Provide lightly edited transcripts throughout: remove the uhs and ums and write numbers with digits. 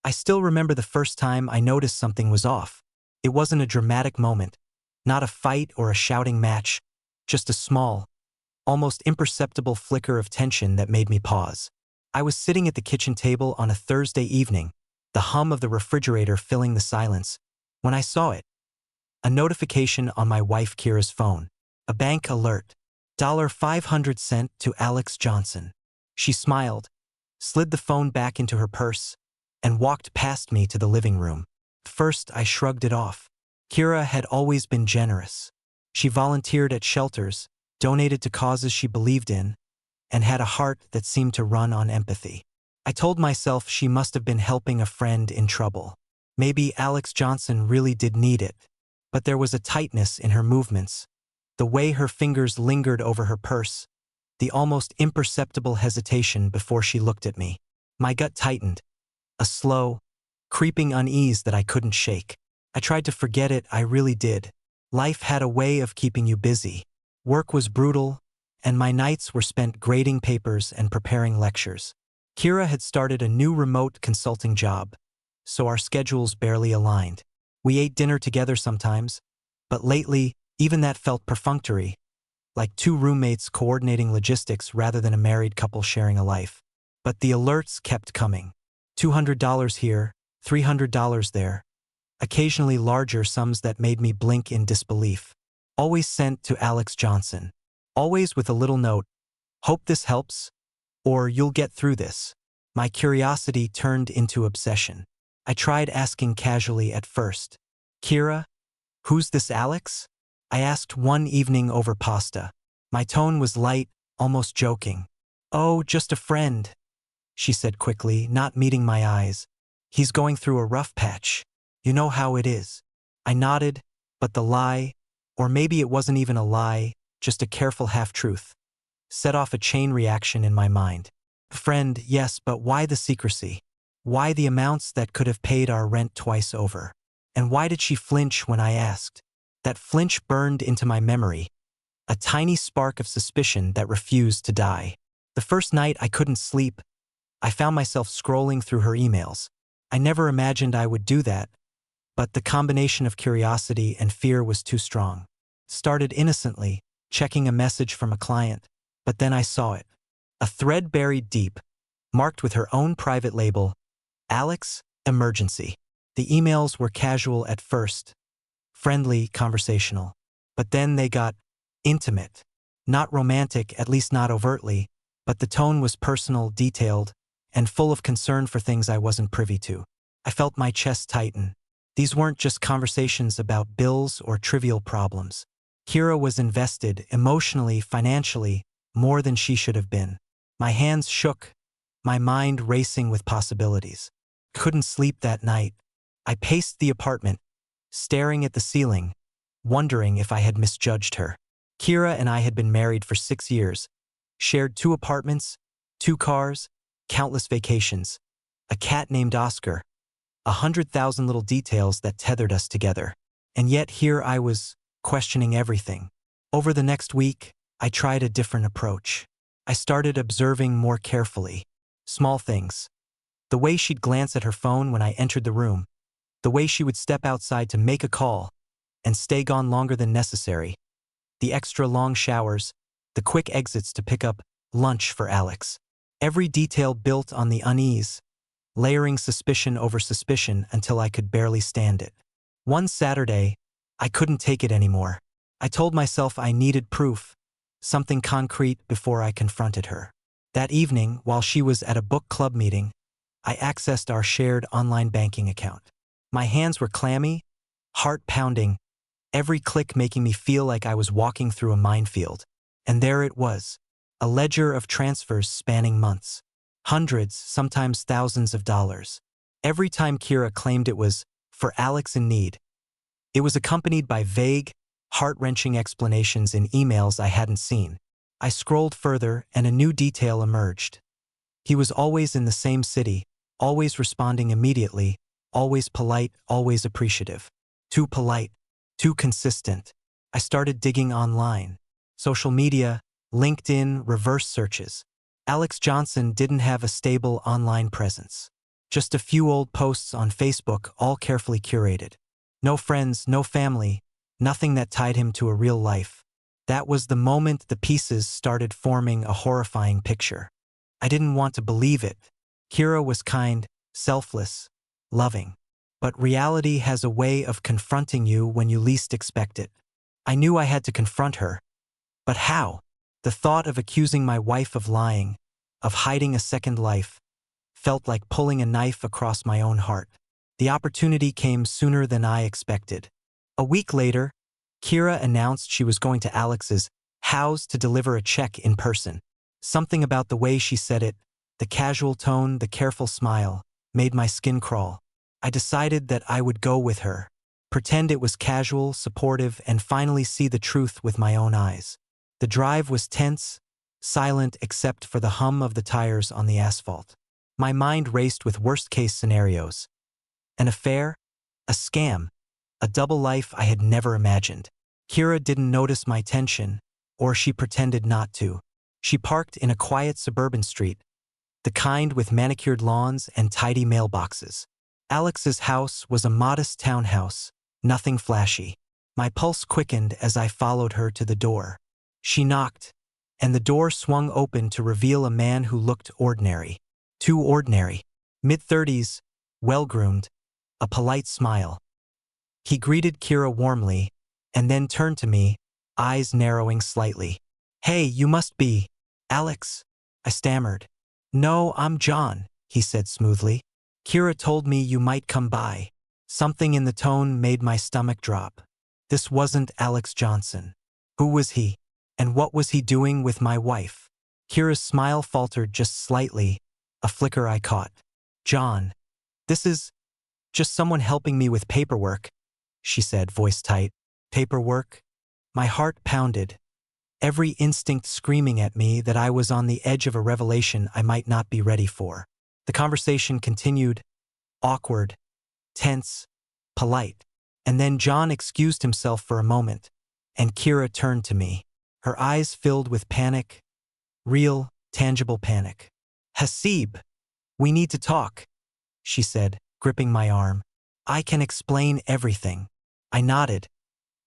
I still remember the first time I noticed something was off. It wasn't a dramatic moment, not a fight or a shouting match, just a small, almost imperceptible flicker of tension that made me pause. I was sitting at the kitchen table on a Thursday evening, the hum of the refrigerator filling the silence, when I saw it. A notification on my wife Kira's phone. A bank alert. $500 sent to Alex Johnson. She smiled, slid the phone back into her purse, and walked past me to the living room. First, I shrugged it off. Kira had always been generous. She volunteered at shelters, donated to causes she believed in, and had a heart that seemed to run on empathy. I told myself she must have been helping a friend in trouble. Maybe Alex Johnson really did need it. But there was a tightness in her movements, the way her fingers lingered over her purse, the almost imperceptible hesitation before she looked at me. My gut tightened, a slow, creeping unease that I couldn't shake. I tried to forget it, I really did. Life had a way of keeping you busy. Work was brutal, and my nights were spent grading papers and preparing lectures. Kira had started a new remote consulting job, so our schedules barely aligned. We ate dinner together sometimes, but lately, even that felt perfunctory, like two roommates coordinating logistics rather than a married couple sharing a life. But the alerts kept coming. $200 here, $300 there, occasionally larger sums that made me blink in disbelief. Always sent to Alex Johnson. Always with a little note, "Hope this helps," or "You'll get through this." My curiosity turned into obsession. I tried asking casually at first. "Kira, who's this Alex?" I asked one evening over pasta. My tone was light, almost joking. "Oh, just a friend," she said quickly, not meeting my eyes. "He's going through a rough patch. You know how it is." I nodded, but the lie, or maybe it wasn't even a lie, just a careful half-truth, set off a chain reaction in my mind. Friend, yes, but why the secrecy? Why the amounts that could have paid our rent twice over? And why did she flinch when I asked? That flinch burned into my memory, a tiny spark of suspicion that refused to die. The first night I couldn't sleep, I found myself scrolling through her emails. I never imagined I would do that, but the combination of curiosity and fear was too strong. Started innocently, checking a message from a client, but then I saw it. A thread buried deep, marked with her own private label, "Alex, emergency." The emails were casual at first, friendly, conversational, but then they got intimate. Not romantic, at least not overtly, but the tone was personal, detailed, and full of concern for things I wasn't privy to. I felt my chest tighten. These weren't just conversations about bills or trivial problems. Kira was invested emotionally, financially, more than she should have been. My hands shook, my mind racing with possibilities. Couldn't sleep that night. I paced the apartment, staring at the ceiling, wondering if I had misjudged her. Kira and I had been married for 6 years, shared 2 apartments, 2 cars, countless vacations, a cat named Oscar, 100,000 little details that tethered us together. And yet here I was, questioning everything. Over the next week, I tried a different approach. I started observing more carefully. Small things. The way she'd glance at her phone when I entered the room. The way she would step outside to make a call and stay gone longer than necessary. The extra long showers, the quick exits to pick up lunch for Alex. Every detail built on the unease, layering suspicion over suspicion until I could barely stand it. One Saturday, I couldn't take it anymore. I told myself I needed proof, something concrete before I confronted her. That evening, while she was at a book club meeting, I accessed our shared online banking account. My hands were clammy, heart pounding, every click making me feel like I was walking through a minefield. And there it was, a ledger of transfers spanning months. Hundreds, sometimes thousands of dollars. Every time Kira claimed it was for Alex in need, it was accompanied by vague, heart-wrenching explanations in emails I hadn't seen. I scrolled further and a new detail emerged. He was always in the same city, always responding immediately, always polite, always appreciative. Too polite, too consistent. I started digging online. Social media, LinkedIn, reverse searches. Alex Johnson didn't have a stable online presence. Just a few old posts on Facebook, all carefully curated. No friends, no family, nothing that tied him to a real life. That was the moment the pieces started forming a horrifying picture. I didn't want to believe it. Kira was kind, selfless, loving. But reality has a way of confronting you when you least expect it. I knew I had to confront her. But how? The thought of accusing my wife of lying, of hiding a second life, felt like pulling a knife across my own heart. The opportunity came sooner than I expected. A week later, Kira announced she was going to Alex's house to deliver a check in person. Something about the way she said it, the casual tone, the careful smile, made my skin crawl. I decided that I would go with her, pretend it was casual, supportive, and finally see the truth with my own eyes. The drive was tense, silent except for the hum of the tires on the asphalt. My mind raced with worst-case scenarios. An affair? A scam? A double life I had never imagined. Kira didn't notice my tension, or she pretended not to. She parked in a quiet suburban street, the kind with manicured lawns and tidy mailboxes. Alex's house was a modest townhouse, nothing flashy. My pulse quickened as I followed her to the door. She knocked, and the door swung open to reveal a man who looked ordinary. Too ordinary. Mid-30s, well-groomed, a polite smile. He greeted Kira warmly, and then turned to me, eyes narrowing slightly. "Hey, you must be Alex," I stammered. "No, I'm John," he said smoothly. "Kira told me you might come by." Something in the tone made my stomach drop. This wasn't Alex Johnson. Who was he? And what was he doing with my wife? Kira's smile faltered just slightly, a flicker I caught. "John, this is just someone helping me with paperwork," she said, voice tight. Paperwork? My heart pounded, every instinct screaming at me that I was on the edge of a revelation I might not be ready for. The conversation continued, awkward, tense, polite. And then John excused himself for a moment, and Kira turned to me, her eyes filled with panic, real, tangible panic. "Hasib, we need to talk," she said, gripping my arm. "I can explain everything." I nodded,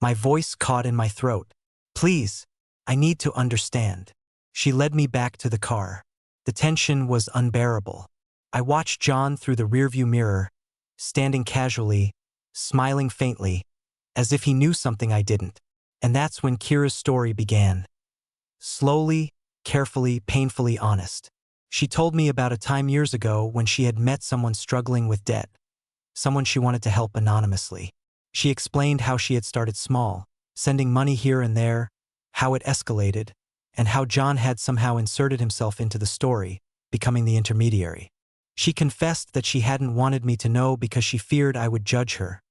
my voice caught in my throat. "Please, I need to understand." She led me back to the car. The tension was unbearable. I watched John through the rearview mirror, standing casually, smiling faintly, as if he knew something I didn't. And that's when Kira's story began. Slowly, carefully, painfully honest. She told me about a time years ago when she had met someone struggling with debt, someone she wanted to help anonymously. She explained how she had started small, sending money here and there, how it escalated, and how John had somehow inserted himself into the story, becoming the intermediary. She confessed that she hadn't wanted me to know because she feared I would judge her,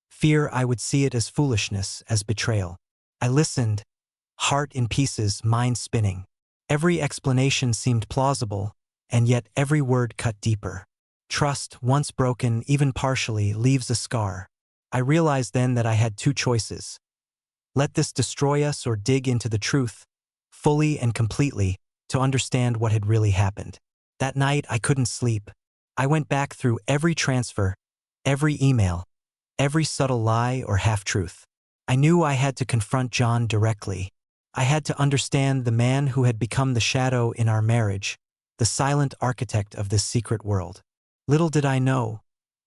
fear I would see it as foolishness, as betrayal. I listened, heart in pieces, mind spinning. Every explanation seemed plausible, and yet every word cut deeper. Trust, once broken, even partially, leaves a scar. I realized then that I had two choices. Let this destroy us or dig into the truth, fully and completely, to understand what had really happened. That night I couldn't sleep. I went back through every transfer, every email, every subtle lie or half-truth. I knew I had to confront John directly. I had to understand the man who had become the shadow in our marriage, the silent architect of this secret world. Little did I know,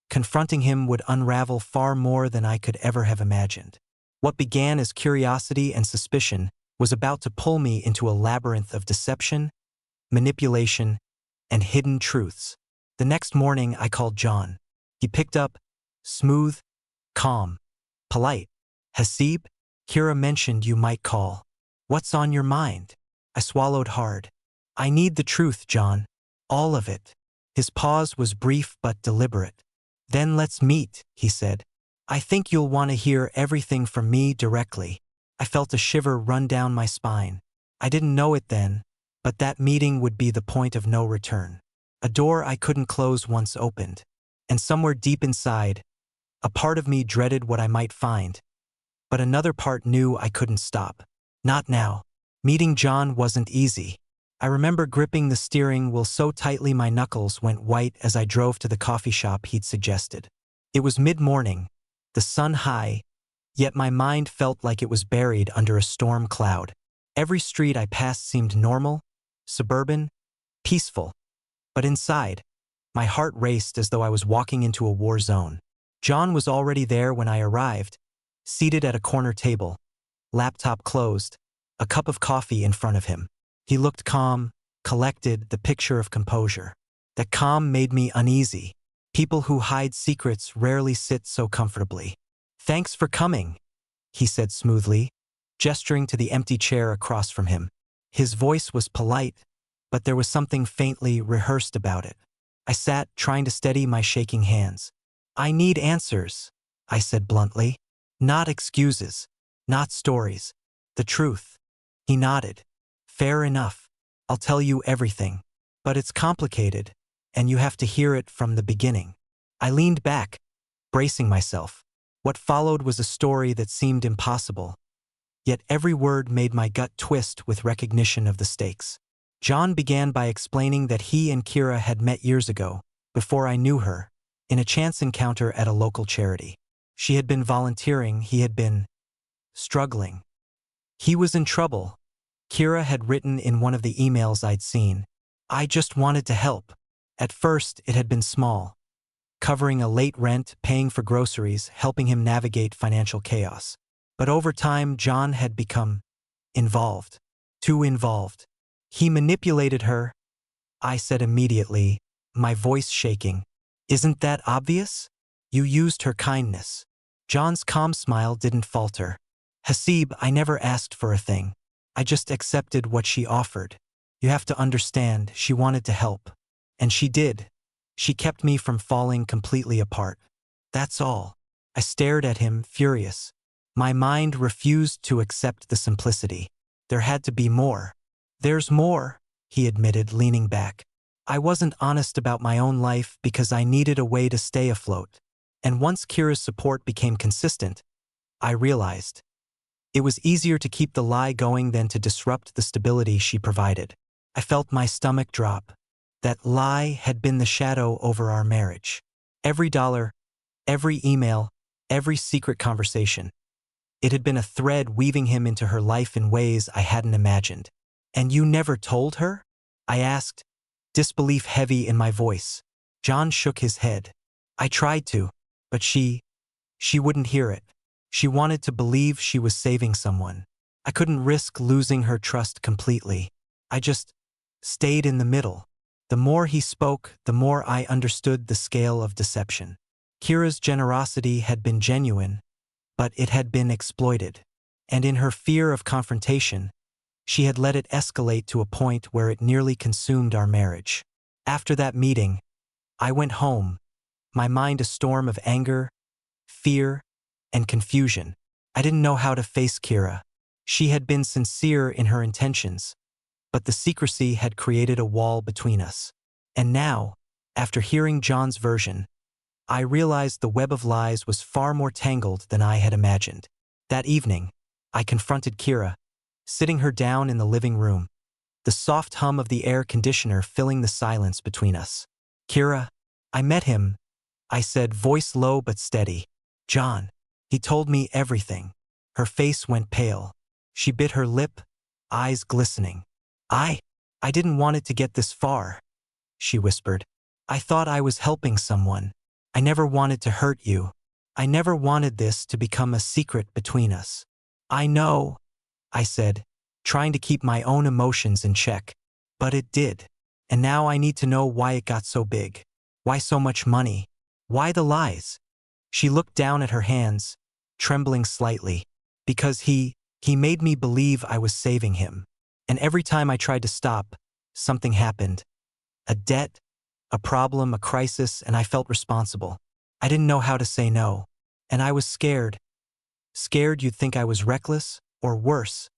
confronting him would unravel far more than I could ever have imagined. What began as curiosity and suspicion was about to pull me into a labyrinth of deception, manipulation, and hidden truths. The next morning I called John. He picked up, smooth, calm, polite. "Hasib, Kira mentioned you might call. What's on your mind?" I swallowed hard. "I need the truth, John. All of it." His pause was brief but deliberate. "Then let's meet," he said. "I think you'll want to hear everything from me directly." I felt a shiver run down my spine. I didn't know it then, but that meeting would be the point of no return. A door I couldn't close once opened. And somewhere deep inside, a part of me dreaded what I might find. But another part knew I couldn't stop. Not now. Meeting John wasn't easy. I remember gripping the steering wheel so tightly my knuckles went white as I drove to the coffee shop he'd suggested. It was mid-morning, the sun high, yet my mind felt like it was buried under a storm cloud. Every street I passed seemed normal, suburban, peaceful. But inside, my heart raced as though I was walking into a war zone. John was already there when I arrived, seated at a corner table, laptop closed, a cup of coffee in front of him. He looked calm, collected, the picture of composure. That calm made me uneasy. People who hide secrets rarely sit so comfortably. "Thanks for coming," he said smoothly, gesturing to the empty chair across from him. His voice was polite, but there was something faintly rehearsed about it. I sat, trying to steady my shaking hands. "I need answers," I said bluntly. "Not excuses, not stories. The truth." He nodded. "Fair enough. I'll tell you everything. But it's complicated, and you have to hear it from the beginning." I leaned back, bracing myself. What followed was a story that seemed impossible, yet every word made my gut twist with recognition of the stakes. John began by explaining that he and Kira had met years ago, before I knew her, in a chance encounter at a local charity. She had been volunteering, he had been struggling. He was in trouble. Kira had written in one of the emails I'd seen, "I just wanted to help." At first, it had been small, covering a late rent, paying for groceries, helping him navigate financial chaos. But over time, John had become involved. Too involved. He manipulated her, I said immediately, my voice shaking. "Isn't that obvious? You used her kindness." John's calm smile didn't falter. "Hasib, I never asked for a thing. I just accepted what she offered. You have to understand, she wanted to help. And she did. She kept me from falling completely apart. That's all." I stared at him, furious. My mind refused to accept the simplicity. There had to be more. "There's more," he admitted, leaning back. "I wasn't honest about my own life because I needed a way to stay afloat. And once Kira's support became consistent, I realized it was easier to keep the lie going than to disrupt the stability she provided." I felt my stomach drop. That lie had been the shadow over our marriage. Every dollar, every email, every secret conversation. It had been a thread weaving him into her life in ways I hadn't imagined. "And you never told her?" I asked, disbelief heavy in my voice. John shook his head. "I tried to, but she wouldn't hear it. She wanted to believe she was saving someone. I couldn't risk losing her trust completely. I just stayed in the middle." The more he spoke, the more I understood the scale of deception. Kira's generosity had been genuine, but it had been exploited. And in her fear of confrontation, she had let it escalate to a point where it nearly consumed our marriage. After that meeting, I went home, my mind a storm of anger, fear, and confusion. I didn't know how to face Kira. She had been sincere in her intentions, but the secrecy had created a wall between us. And now, after hearing John's version, I realized the web of lies was far more tangled than I had imagined. That evening, I confronted Kira, sitting her down in the living room, the soft hum of the air conditioner filling the silence between us. "Kira, I met him," I said, voice low but steady. "John. He told me everything." Her face went pale. She bit her lip, eyes glistening. I didn't want it to get this far," she whispered. "I thought I was helping someone. I never wanted to hurt you. I never wanted this to become a secret between us." "I know," I said, trying to keep my own emotions in check. "But it did. And now I need to know why it got so big. Why so much money? Why the lies?" She looked down at her hands, trembling slightly. "Because he made me believe I was saving him. And every time I tried to stop, something happened. A debt, a problem, a crisis, and I felt responsible. I didn't know how to say no. And I was scared. Scared you'd think I was reckless, or worse,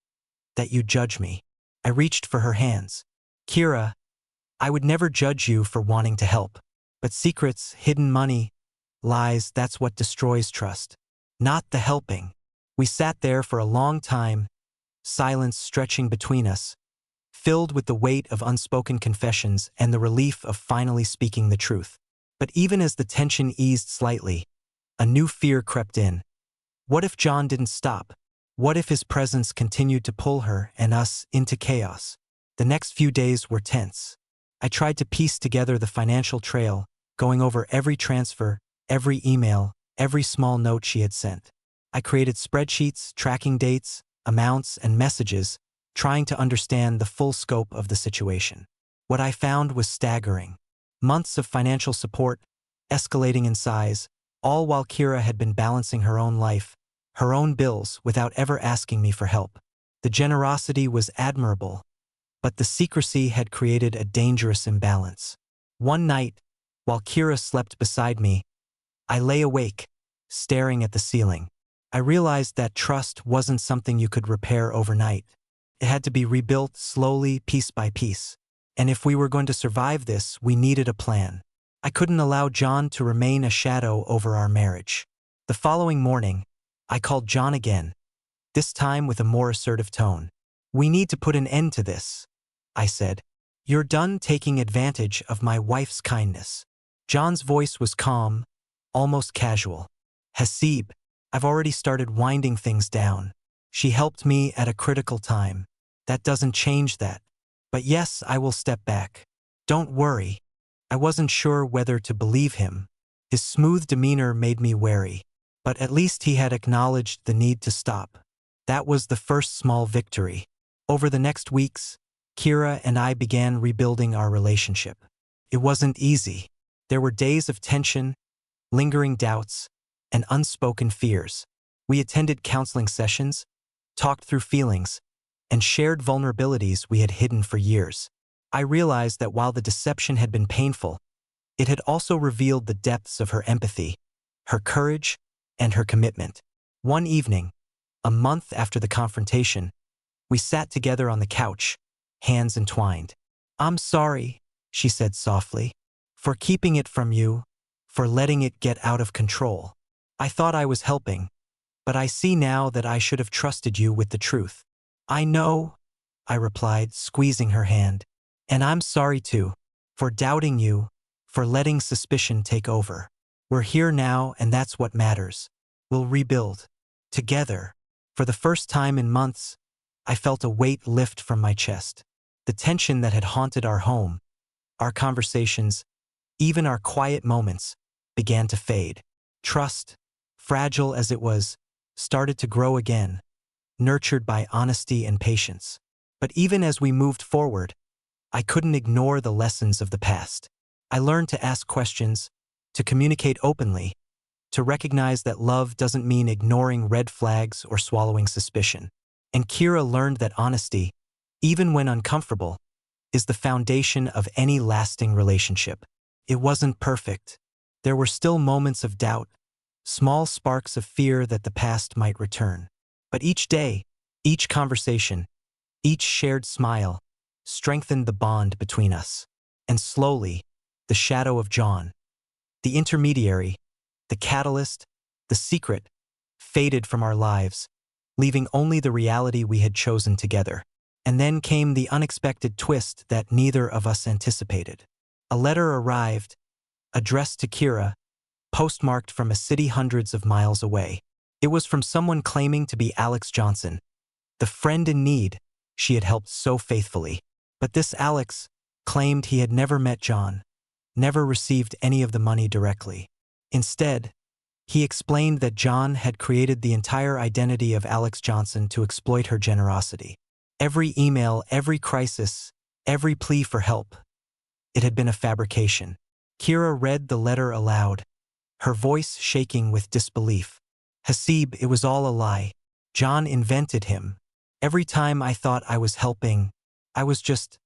that you'd judge me." I reached for her hands. "Kira, I would never judge you for wanting to help. But secrets, hidden money, lies, that's what destroys trust. Not the helping." We sat there for a long time, silence stretching between us, filled with the weight of unspoken confessions and the relief of finally speaking the truth. But even as the tension eased slightly, a new fear crept in. What if John didn't stop? What if his presence continued to pull her and us into chaos? The next few days were tense. I tried to piece together the financial trail, going over every transfer, every email, every small note she had sent. I created spreadsheets, tracking dates, amounts, and messages, trying to understand the full scope of the situation. What I found was staggering. Months of financial support, escalating in size, all while Kira had been balancing her own life, her own bills, without ever asking me for help. The generosity was admirable, but the secrecy had created a dangerous imbalance. One night, while Kira slept beside me, I lay awake, staring at the ceiling. I realized that trust wasn't something you could repair overnight. It had to be rebuilt slowly, piece by piece. And if we were going to survive this, we needed a plan. I couldn't allow John to remain a shadow over our marriage. The following morning, I called John again, this time with a more assertive tone. "We need to put an end to this," I said. "You're done taking advantage of my wife's kindness." John's voice was calm, almost casual. "Hasib, I've already started winding things down. She helped me at a critical time. That doesn't change that. But yes, I will step back. Don't worry." I wasn't sure whether to believe him. His smooth demeanor made me wary. But at least he had acknowledged the need to stop. That was the first small victory. Over the next weeks, Kira and I began rebuilding our relationship. It wasn't easy. There were days of tension, lingering doubts, and unspoken fears. We attended counseling sessions, talked through feelings, and shared vulnerabilities we had hidden for years. I realized that while the deception had been painful, it had also revealed the depths of her empathy, her courage, and her commitment. One evening, a month after the confrontation, we sat together on the couch, hands entwined. "I'm sorry," she said softly, "for keeping it from you, for letting it get out of control. I thought I was helping, but I see now that I should have trusted you with the truth." "I know," I replied, squeezing her hand. "And I'm sorry too, for doubting you, for letting suspicion take over. We're here now, and that's what matters. We'll rebuild. Together." For the first time in months, I felt a weight lift from my chest. The tension that had haunted our home, our conversations, even our quiet moments, began to fade. Trust, fragile as it was, started to grow again, nurtured by honesty and patience. But even as we moved forward, I couldn't ignore the lessons of the past. I learned to ask questions, to communicate openly, to recognize that love doesn't mean ignoring red flags or swallowing suspicion. And Kira learned that honesty, even when uncomfortable, is the foundation of any lasting relationship. It wasn't perfect. There were still moments of doubt, small sparks of fear that the past might return. But each day, each conversation, each shared smile, strengthened the bond between us. And slowly, the shadow of John, the intermediary, the catalyst, the secret, faded from our lives, leaving only the reality we had chosen together. And then came the unexpected twist that neither of us anticipated. A letter arrived, addressed to Kira, postmarked from a city hundreds of miles away. It was from someone claiming to be Alex Johnson, the friend in need she had helped so faithfully. But this Alex claimed he had never met John, never received any of the money directly. Instead, he explained that John had created the entire identity of Alex Johnson to exploit her generosity. Every email, every crisis, every plea for help, it had been a fabrication. Kira read the letter aloud, her voice shaking with disbelief. "Hasib, it was all a lie. John invented him. Every time I thought I was helping, I was just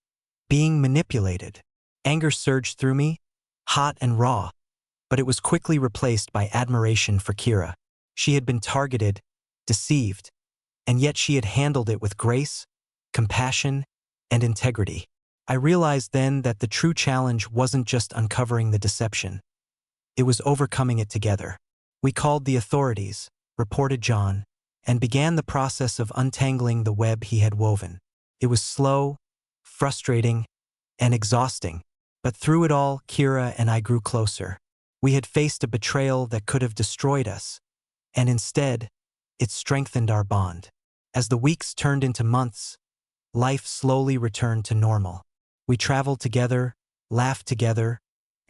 being manipulated." Anger surged through me, hot and raw, but it was quickly replaced by admiration for Kira. She had been targeted, deceived, and yet she had handled it with grace, compassion, and integrity. I realized then that the true challenge wasn't just uncovering the deception. It was overcoming it together. We called the authorities, reported John, and began the process of untangling the web he had woven. It was slow, frustrating, and exhausting. But through it all, Kira and I grew closer. We had faced a betrayal that could have destroyed us, and instead, it strengthened our bond. As the weeks turned into months, life slowly returned to normal. We traveled together, laughed together,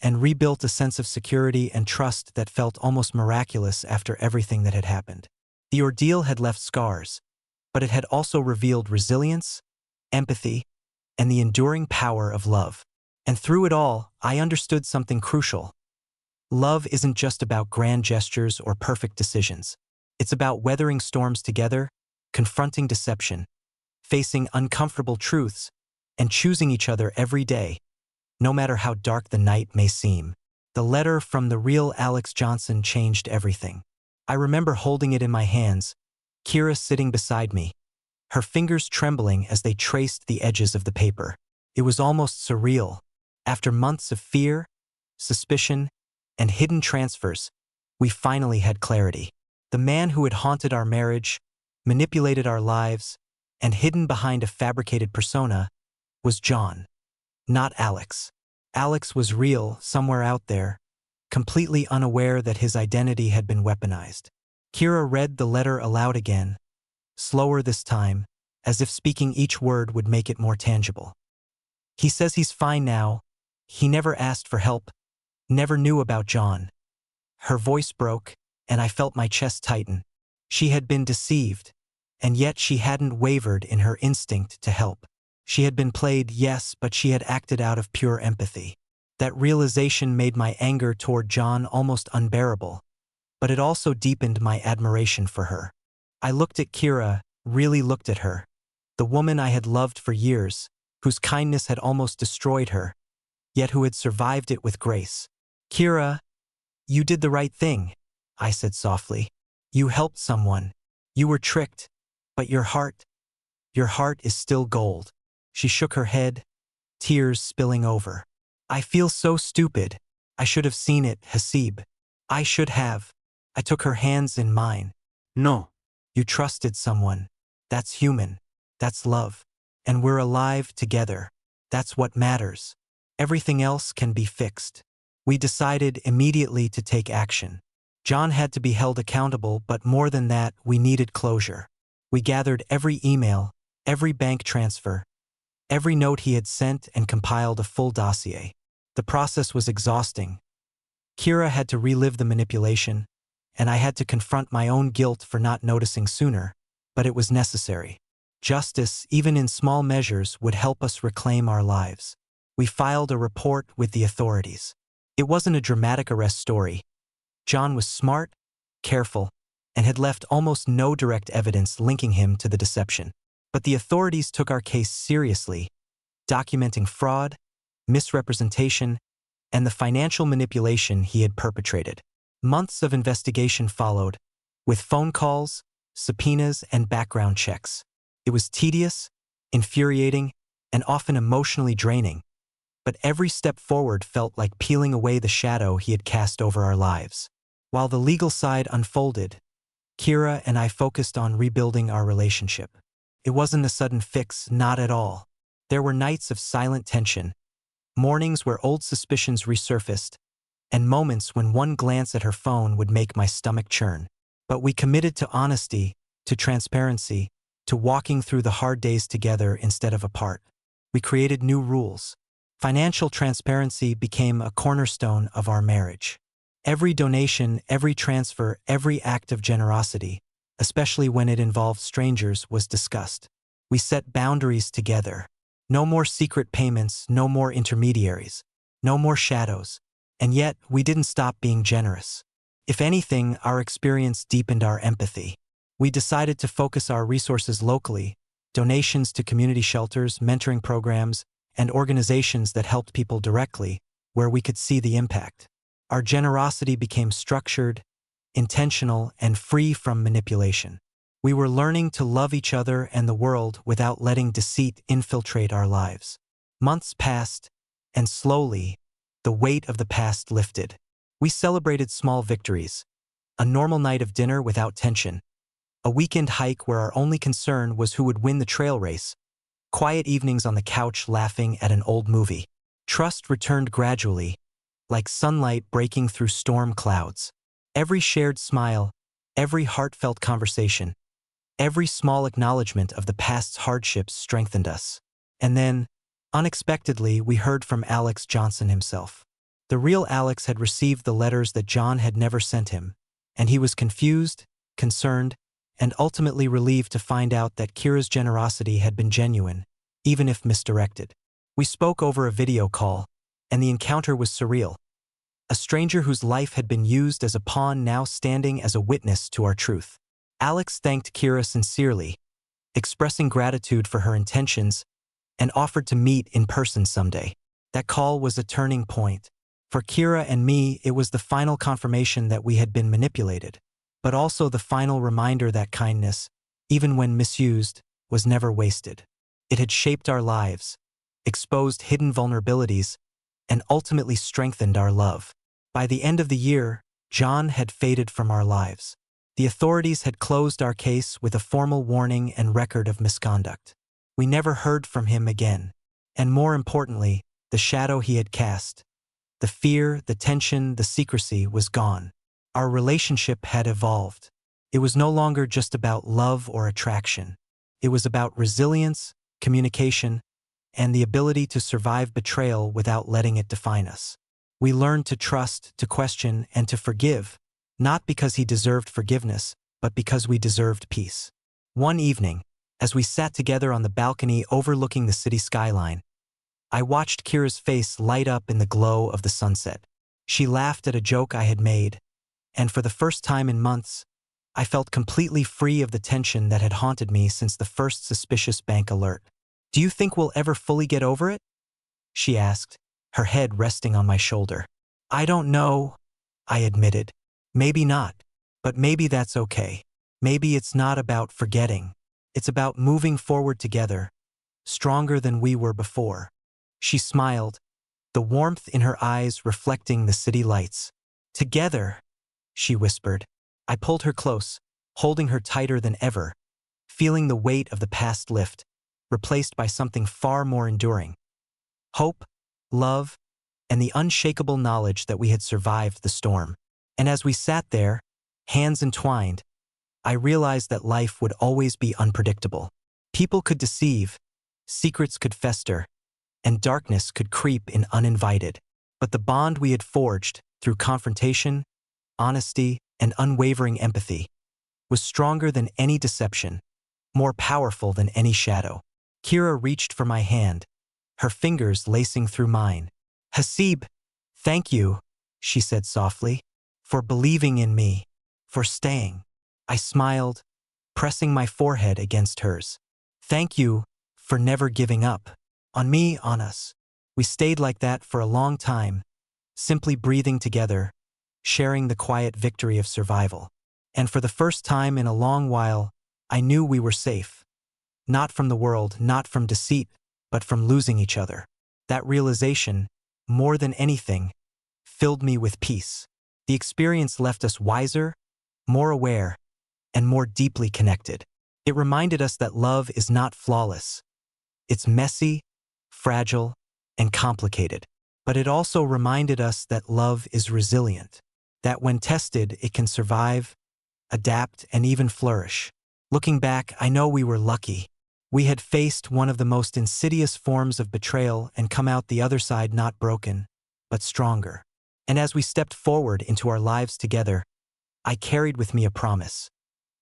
and rebuilt a sense of security and trust that felt almost miraculous after everything that had happened. The ordeal had left scars, but it had also revealed resilience, empathy, and the enduring power of love. And through it all, I understood something crucial. Love isn't just about grand gestures or perfect decisions. It's about weathering storms together, confronting deception, facing uncomfortable truths, and choosing each other every day, no matter how dark the night may seem. The letter from the real Alex Johnson changed everything. I remember holding it in my hands, Kira sitting beside me, her fingers trembling as they traced the edges of the paper. It was almost surreal. After months of fear, suspicion, and hidden transfers, we finally had clarity. The man who had haunted our marriage, manipulated our lives, and hidden behind a fabricated persona was John, not Alex. Alex was real, somewhere out there, completely unaware that his identity had been weaponized. Kira read the letter aloud again, slower this time, as if speaking each word would make it more tangible. He says he's fine now. He never asked for help, never knew about John. Her voice broke, and I felt my chest tighten. She had been deceived, and yet she hadn't wavered in her instinct to help. She had been played, yes, but she had acted out of pure empathy. That realization made my anger toward John almost unbearable, but it also deepened my admiration for her. I looked at Kira, really looked at her, the woman I had loved for years, whose kindness had almost destroyed her, yet who had survived it with grace. Kira, you did the right thing, I said softly. You helped someone. You were tricked, but your heart is still gold. She shook her head, tears spilling over. I feel so stupid. I should have seen it, Hasib. I should have. I took her hands in mine. No. You trusted someone. That's human. That's love. And we're alive together. That's what matters. Everything else can be fixed. We decided immediately to take action. John had to be held accountable, but more than that, we needed closure. We gathered every email, every bank transfer, every note he had sent, and compiled a full dossier. The process was exhausting. Kira had to relive the manipulation, and I had to confront my own guilt for not noticing sooner, but it was necessary. Justice, even in small measures, would help us reclaim our lives. We filed a report with the authorities. It wasn't a dramatic arrest story. John was smart, careful, and had left almost no direct evidence linking him to the deception. But the authorities took our case seriously, documenting fraud, misrepresentation, and the financial manipulation he had perpetrated. Months of investigation followed, with phone calls, subpoenas, and background checks. It was tedious, infuriating, and often emotionally draining, but every step forward felt like peeling away the shadow he had cast over our lives. While the legal side unfolded, Kira and I focused on rebuilding our relationship. It wasn't a sudden fix, not at all. There were nights of silent tension, mornings where old suspicions resurfaced, and moments when one glance at her phone would make my stomach churn. But we committed to honesty, to transparency, to walking through the hard days together instead of apart. We created new rules. Financial transparency became a cornerstone of our marriage. Every donation, every transfer, every act of generosity, especially when it involved strangers, was discussed. We set boundaries together. No more secret payments, no more intermediaries, no more shadows. And yet, we didn't stop being generous. If anything, our experience deepened our empathy. We decided to focus our resources locally, donations to community shelters, mentoring programs, and organizations that helped people directly, where we could see the impact. Our generosity became structured, intentional, and free from manipulation. We were learning to love each other and the world without letting deceit infiltrate our lives. Months passed, and slowly, the weight of the past lifted. We celebrated small victories, a normal night of dinner without tension, a weekend hike where our only concern was who would win the trail race, quiet evenings on the couch laughing at an old movie. Trust returned gradually, like sunlight breaking through storm clouds. Every shared smile, every heartfelt conversation, every small acknowledgement of the past's hardships strengthened us. And then, unexpectedly, we heard from Alex Johnson himself. The real Alex had received the letters that John had never sent him, and he was confused, concerned, and ultimately relieved to find out that Kira's generosity had been genuine, even if misdirected. We spoke over a video call, and the encounter was surreal. A stranger whose life had been used as a pawn now standing as a witness to our truth. Alex thanked Kira sincerely, expressing gratitude for her intentions, and offered to meet in person someday. That call was a turning point. For Kira and me, it was the final confirmation that we had been manipulated, but also the final reminder that kindness, even when misused, was never wasted. It had shaped our lives, exposed hidden vulnerabilities, and ultimately strengthened our love. By the end of the year, John had faded from our lives. The authorities had closed our case with a formal warning and record of misconduct. We never heard from him again. And more importantly, the shadow he had cast, the fear, the tension, the secrecy was gone. Our relationship had evolved. It was no longer just about love or attraction. It was about resilience, communication, and the ability to survive betrayal without letting it define us. We learned to trust, to question, and to forgive, not because he deserved forgiveness, but because we deserved peace. One evening, as we sat together on the balcony overlooking the city skyline, I watched Kira's face light up in the glow of the sunset. She laughed at a joke I had made, and for the first time in months, I felt completely free of the tension that had haunted me since the first suspicious bank alert. "Do you think we'll ever fully get over it?" she asked, her head resting on my shoulder. "I don't know," I admitted. "Maybe not, but maybe that's okay. Maybe it's not about forgetting. It's about moving forward together, stronger than we were before." She smiled, the warmth in her eyes reflecting the city lights. "Together," she whispered. I pulled her close, holding her tighter than ever, feeling the weight of the past lift, replaced by something far more enduring. Hope, love, and the unshakable knowledge that we had survived the storm. And as we sat there, hands entwined, I realized that life would always be unpredictable. People could deceive, secrets could fester, and darkness could creep in uninvited. But the bond we had forged, through confrontation, honesty, and unwavering empathy, was stronger than any deception, more powerful than any shadow. Kira reached for my hand, her fingers lacing through mine. "Hasib, thank you," she said softly, "for believing in me, for staying." I smiled, pressing my forehead against hers. "Thank you for never giving up. On me, on us." We stayed like that for a long time, simply breathing together, sharing the quiet victory of survival. And for the first time in a long while, I knew we were safe. Not from the world, not from deceit, but from losing each other. That realization, more than anything, filled me with peace. The experience left us wiser, more aware, and more deeply connected. It reminded us that love is not flawless. It's messy, fragile, and complicated. But it also reminded us that love is resilient, that when tested, it can survive, adapt, and even flourish. Looking back, I know we were lucky. We had faced one of the most insidious forms of betrayal and come out the other side not broken, but stronger. And as we stepped forward into our lives together, I carried with me a promise: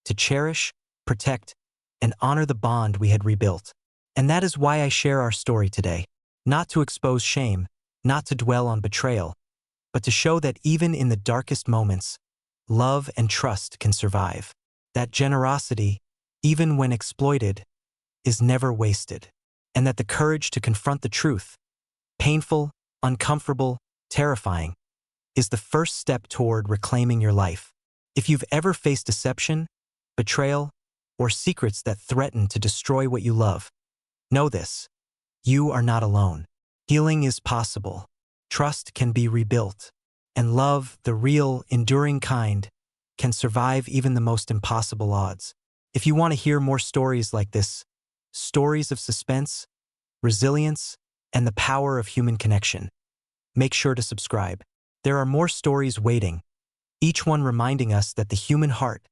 to cherish, protect, and honor the bond we had rebuilt. And that is why I share our story today. Not to expose shame, not to dwell on betrayal, but to show that even in the darkest moments, love and trust can survive. That generosity, even when exploited, is never wasted. And that the courage to confront the truth, painful, uncomfortable, terrifying, is the first step toward reclaiming your life. If you've ever faced deception, betrayal, or secrets that threaten to destroy what you love, know this: you are not alone. Healing is possible. Trust can be rebuilt. And love, the real, enduring kind, can survive even the most impossible odds. If you want to hear more stories like this, stories of suspense, resilience, and the power of human connection. Make sure to subscribe. There are more stories waiting, each one reminding us that the human heart,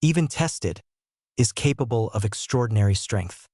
even tested, is capable of extraordinary strength.